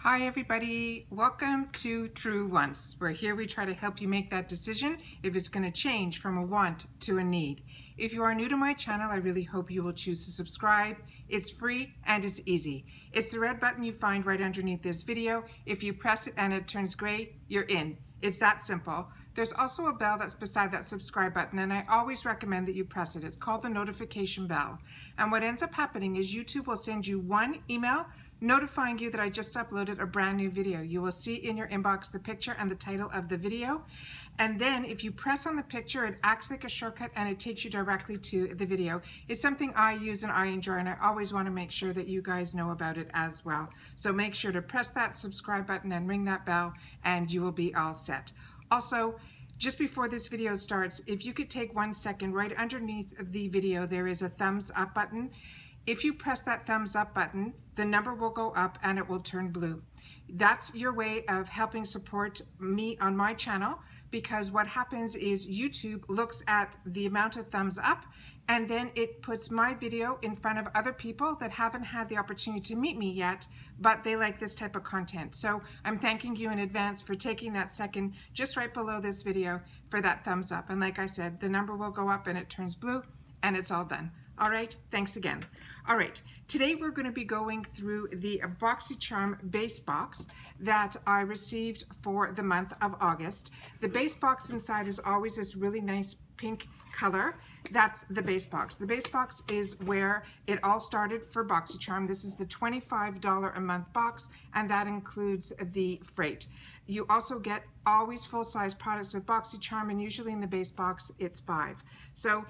Hi everybody, welcome to True Wants, where here we try to help you make that decision if it's going to change from a want to a need. If you are new to my channel, I really hope you will choose to subscribe. It's free and it's easy. It's the red button you find right underneath this video. If you press it and it turns gray, you're in. It's that simple. There's also a bell that's beside that subscribe button, and I always recommend that you press it. It's called the notification bell. And what ends up happening is YouTube will send you one email notifying you that I just uploaded a brand new video. You will see in your inbox the picture and the title of the video. And then if you press on the picture, it acts like a shortcut and it takes you directly to the video. It's something I use and I enjoy, and I always want to make sure that you guys know about it as well. So make sure to press that subscribe button and ring that bell and you will be all set. Also, just before this video starts, if you could take 1 second, right underneath the video there is a thumbs up button. If you press that thumbs up button, the number will go up and it will turn blue. That's your way of helping support me on my channel, because what happens is YouTube looks at the amount of thumbs up and then it puts my video in front of other people that haven't had the opportunity to meet me yet, but they like this type of content. So I'm thanking you in advance for taking that second just right below this video for that thumbs up. And like I said, the number will go up and it turns blue and it's all done. All right, thanks again. All right, today we're going to be going through the Boxycharm Base Box that I received for the month of August. The base box inside is always this really nice pink color. That's the base box. The base box is where it all started for Boxycharm. This is the $25 a month box, and that includes the freight. You also get always full-size products with Boxycharm, and usually in the base box it's 5. So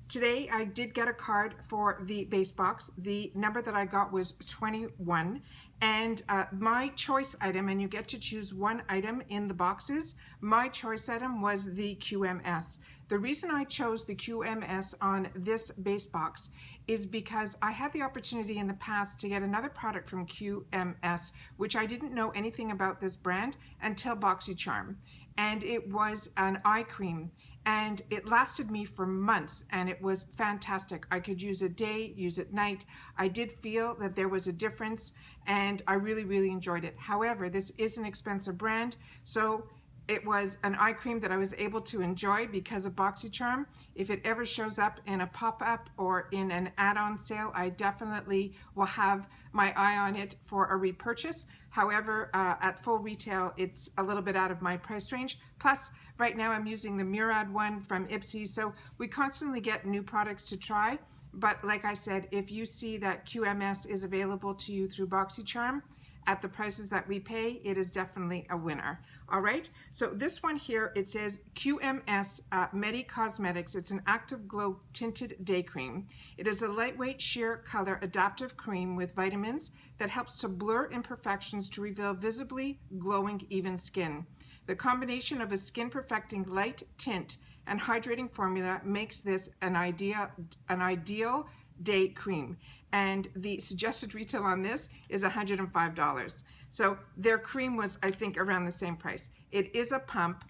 today I did get a card for the base box. The number that I got was 21, and my choice item, and you get to choose one item in the boxes, my choice item was the QMS. The reason I chose the QMS on this base box is because I had the opportunity in the past to get another product from QMS, which I didn't know anything about this brand until Boxycharm, and it was an eye cream. And it lasted me for months and it was fantastic. I could use it day, use it night. I did feel that there was a difference and I really enjoyed it. However, this is an expensive brand, so it was an eye cream that I was able to enjoy because of Boxycharm. If it ever shows up in a pop-up or in an add-on sale, I definitely will have my eye on it for a repurchase. However, at full retail, it's a little bit out of my price range. Plus, right now I'm using the Murad one from Ipsy, so we constantly get new products to try. But like I said, if you see that QMS is available to you through Boxycharm at the prices that we pay, it is definitely a winner. All right, so this one here, it says QMS Medicosmetics. It's an Active Glow Tinted Day Cream. It is a lightweight sheer color adaptive cream with vitamins that helps to blur imperfections to reveal visibly glowing, even skin. The combination of a skin perfecting light tint and hydrating formula makes this an ideal day cream. And the suggested retail on this is $105. So their cream was, I think, around the same price. It is a pump.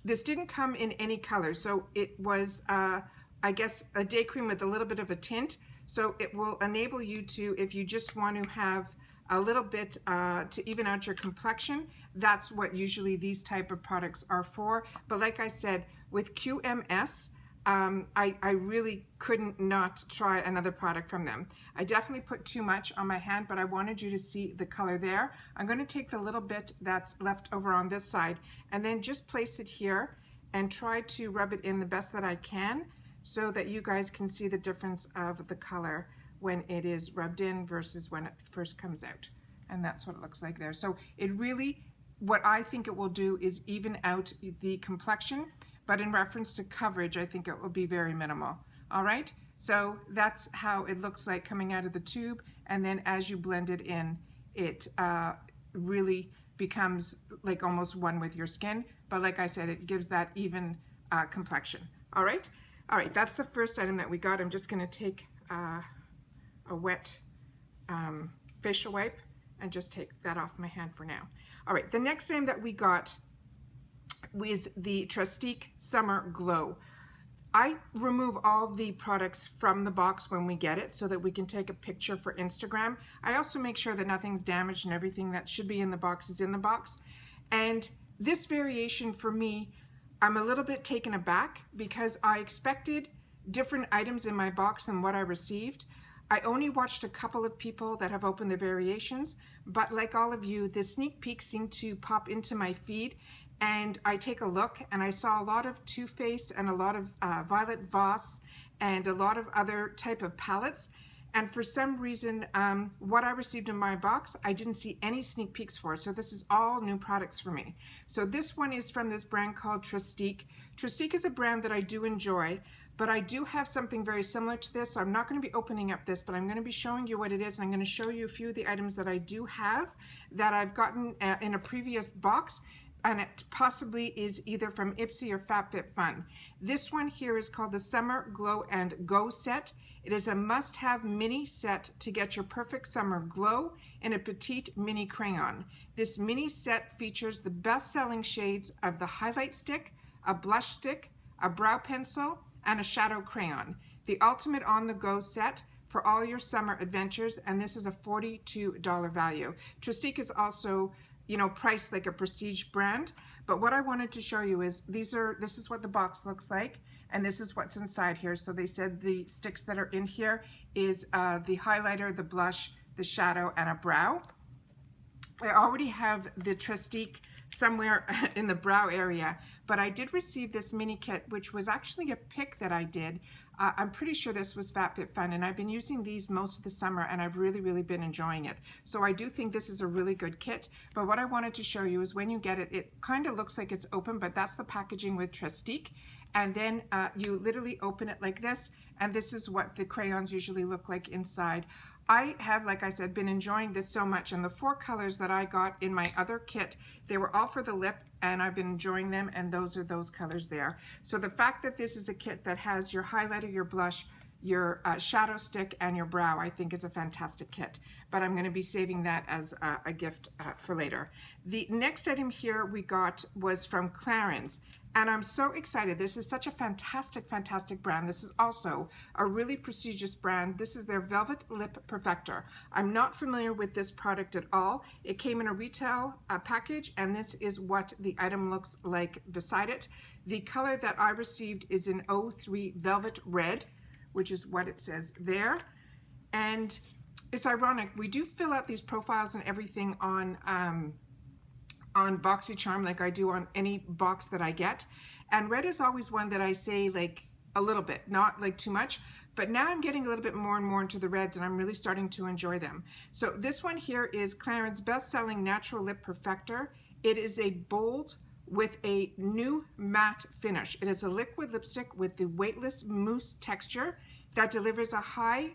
This didn't come in any color, so it was, I guess, a day cream with a little bit of a tint. So it will enable you to, if you just want to have a little bit to even out your complexion, that's what usually these type of products are for. But like I said, with QMS, I really couldn't not try another product from them. I definitely put too much on my hand, but I wanted you to see the color there. I'm going to take the little bit that's left over on this side and then just place it here and try to rub it in the best that I can so that you guys can see the difference of the color when it is rubbed in versus when it first comes out. And that's what it looks like there. So it really, what I think it will do is even out the complexion, but in reference to coverage, I think it will be very minimal. All right, so that's how it looks like coming out of the tube, and then as you blend it in, it really becomes like almost one with your skin, but like I said, it gives that even complexion. All right, that's the first item that we got. I'm just gonna take a wet facial wipe and just take that off my hand for now. All right, the next item that we got was the Trestique Summer Glow. I remove all the products from the box when we get it so that we can take a picture for Instagram. I also make sure that nothing's damaged and everything that should be in the box is in the box. And this variation for me, I'm a little bit taken aback because I expected different items in my box than what I received. I only watched a couple of people that have opened the variations, but like all of you, the sneak peeks seem to pop into my feed, and I take a look and I saw a lot of Too Faced and a lot of Violet Voss and a lot of other type of palettes. And for some reason, what I received in my box, I didn't see any sneak peeks for. So this is all new products for me. So this one is from this brand called Trestique. Trestique is a brand that I do enjoy, but I do have something very similar to this. So I'm not going to be opening up this, but I'm going to be showing you what it is. And I'm going to show you a few of the items that I do have that I've gotten in a previous box. And it possibly is either from Ipsy or FabFitFun. This one here is called the Summer Glow and Go set. It is a must-have mini set to get your perfect summer glow in a petite mini crayon. This mini set features the best-selling shades of the highlight stick, a blush stick, a brow pencil, and a shadow crayon. The ultimate on-the-go set for all your summer adventures, and this is a $42 value. Trestique is also, you know, priced like a prestige brand, but what I wanted to show you is this is what the box looks like, and this is what's inside here. So they said the sticks that are in here is the highlighter, the blush, the shadow, and a brow. I already have the Trestique somewhere in the brow area, but I did receive this mini kit, which was actually a pick that I did. I'm pretty sure this was FabFitFun, and I've been using these most of the summer, and I've really, really been enjoying it. So I do think this is a really good kit, but what I wanted to show you is when you get it, it kind of looks like it's open, but that's the packaging with Trestique. And then you literally open it like this, and this is what the crayons usually look like inside. I have, like I said, been enjoying this so much, and the 4 colors that I got in my other kit, they were all for the lip, and I've been enjoying them, and those are those colors there. So the fact that this is a kit that has your highlighter, your blush, your shadow stick, and your brow, I think is a fantastic kit, but I'm going to be saving that as a gift for later. The next item here we got was from Clarins, and I'm so excited. This is such a fantastic, fantastic brand. This is also a really prestigious brand. This is their Velvet Lip Perfector. I'm not familiar with this product at all. It came in a retail package, and this is what the item looks like beside it. The color that I received is in 03 Velvet Red, which is what it says there. And it's ironic, we do fill out these profiles and everything on Boxycharm like I do on any box that I get. And red is always one that I say like a little bit, not like too much, but now I'm getting a little bit more and more into the reds, and I'm really starting to enjoy them. So this one here is Clarins' best-selling Natural Lip Perfector. It is a bold with a new matte finish. It is a liquid lipstick with the weightless mousse texture that delivers a high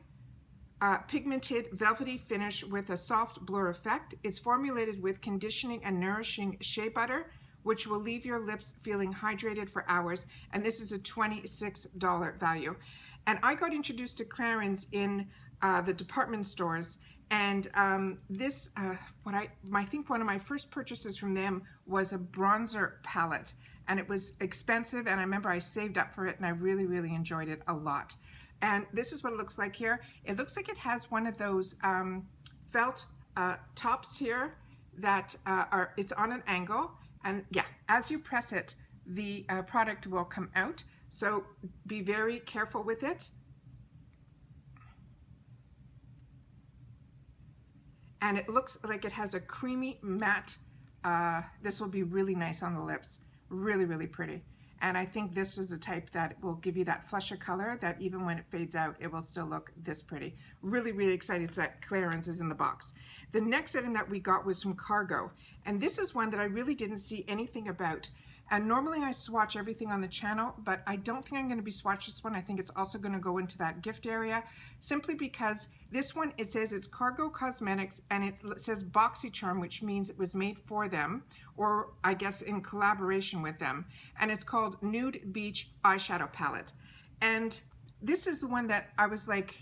pigmented velvety finish with a soft blur effect. It's formulated with conditioning and nourishing shea butter, which will leave your lips feeling hydrated for hours. And this is a $26 value. And I got introduced to Clarins in the department stores. And I think one of my first purchases from them was a bronzer palette, and it was expensive, and I remember I saved up for it, and I really, really enjoyed it a lot. And this is what it looks like here. It looks like it has one of those felt tops here that it's on an angle, and yeah, as you press it, the product will come out. So be very careful with it. And it looks like it has a creamy matte. This will be really nice on the lips. Really, really pretty. And I think this is the type that will give you that flusher color that even when it fades out, it will still look this pretty. Really, really excited that Clarins is in the box. The next item that we got was from Cargo. And this is one that I really didn't see anything about. And normally I swatch everything on the channel, but I don't think I'm going to be swatch this one. I think it's also going to go into that gift area, simply because this one, it says it's Cargo Cosmetics, and it says Boxycharm, which means it was made for them, or I guess in collaboration with them. And it's called Nude Beach Eyeshadow Palette. And this is the one that I was like,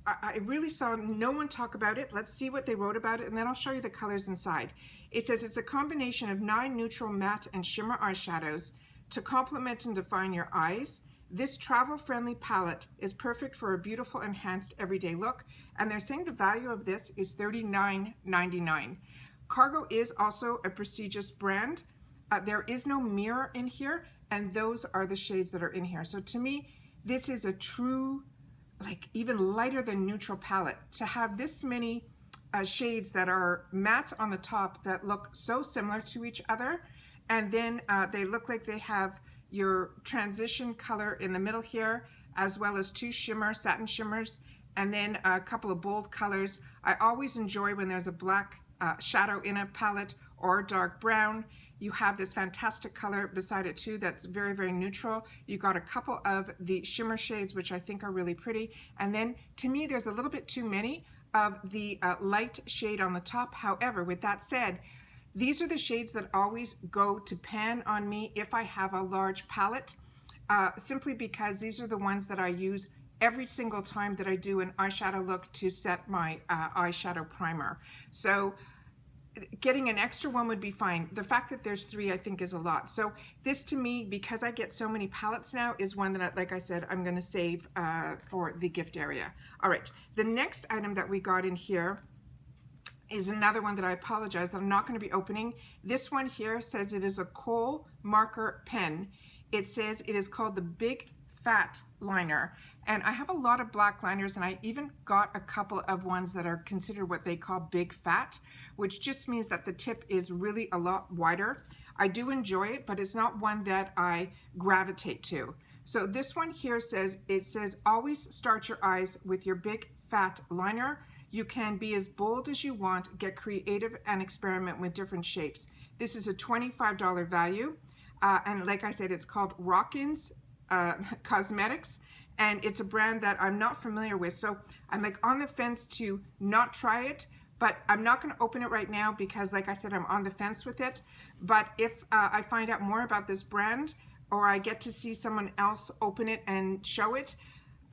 I really saw no one talk about it. Let's see what they wrote about it, and then I'll show you the colors inside. It says it's a combination of 9 neutral matte and shimmer eyeshadows to complement and define your eyes. This travel-friendly palette is perfect for a beautiful, enhanced everyday look, and they're saying the value of this is $39.99. Cargo is also a prestigious brand. There is no mirror in here, and those are the shades that are in here. So to me, this is a true, like even lighter than neutral palette. To have this many shades that are matte on the top that look so similar to each other, and then they look like they have your transition color in the middle here, as well as two satin shimmers, and then a couple of bold colors. I always enjoy when there's a black shadow in a palette or dark brown. You have this fantastic color beside it too that's very, very neutral. You got a couple of the shimmer shades, which I think are really pretty. And then to me, there's a little bit too many of the light shade on the top. However, with that said, these are the shades that always go to pan on me if I have a large palette, simply because these are the ones that I use every single time that I do an eyeshadow look to set my eyeshadow primer. So getting an extra one would be fine. The fact that there's 3 I think is a lot. So this to me, because I get so many palettes now, is one that, like I said, I'm going to save for the gift area. All right, the next item that we got in here is another one that I apologize that I'm not going to be opening. This one here says it is a kohl marker pen. It says it is called the Big Fat Liner, and I have a lot of black liners, and I even got a couple of ones that are considered what they call big fat, which just means that the tip is really a lot wider. I do enjoy it, but it's not one that I gravitate to. So this one here says, it says always start your eyes with your Big Fat Liner. You can be as bold as you want, get creative, and experiment with different shapes. This is a $25 value, and like I said, it's called Rockins Cosmetics, and it's a brand that I'm not familiar with, so I'm like on the fence to not try it, but I'm not going to open it right now because, like I said, I'm on the fence with it. But if I find out more about this brand, or I get to see someone else open it and show it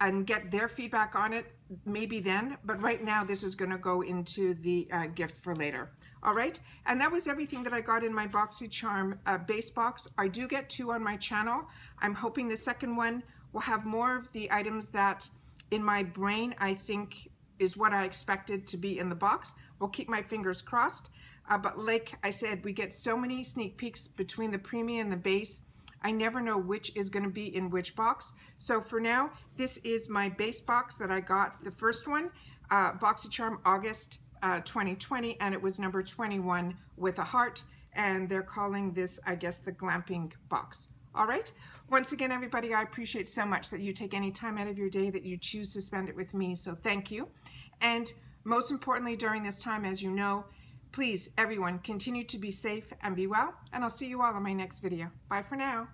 and get their feedback on it, maybe then. But right now, this is going to go into the gift for later. All right, and that was everything that I got in my Boxycharm base box. I do get 2 on my channel. I'm hoping the second one will have more of the items that in my brain I think is what I expected to be in the box. We'll keep my fingers crossed. But like I said, we get so many sneak peeks between the premium and the base. I never know which is going to be in which box. So for now, this is my base box that I got. The first one, Boxycharm August 2020, and it was number 21 with a heart, and they're calling this, I guess, the glamping box. All right, once again, everybody, I appreciate so much that you take any time out of your day that you choose to spend it with me, so thank you. And most importantly, during this time, as you know, please, everyone, continue to be safe and be well, and I'll see you all in my next video. Bye for now.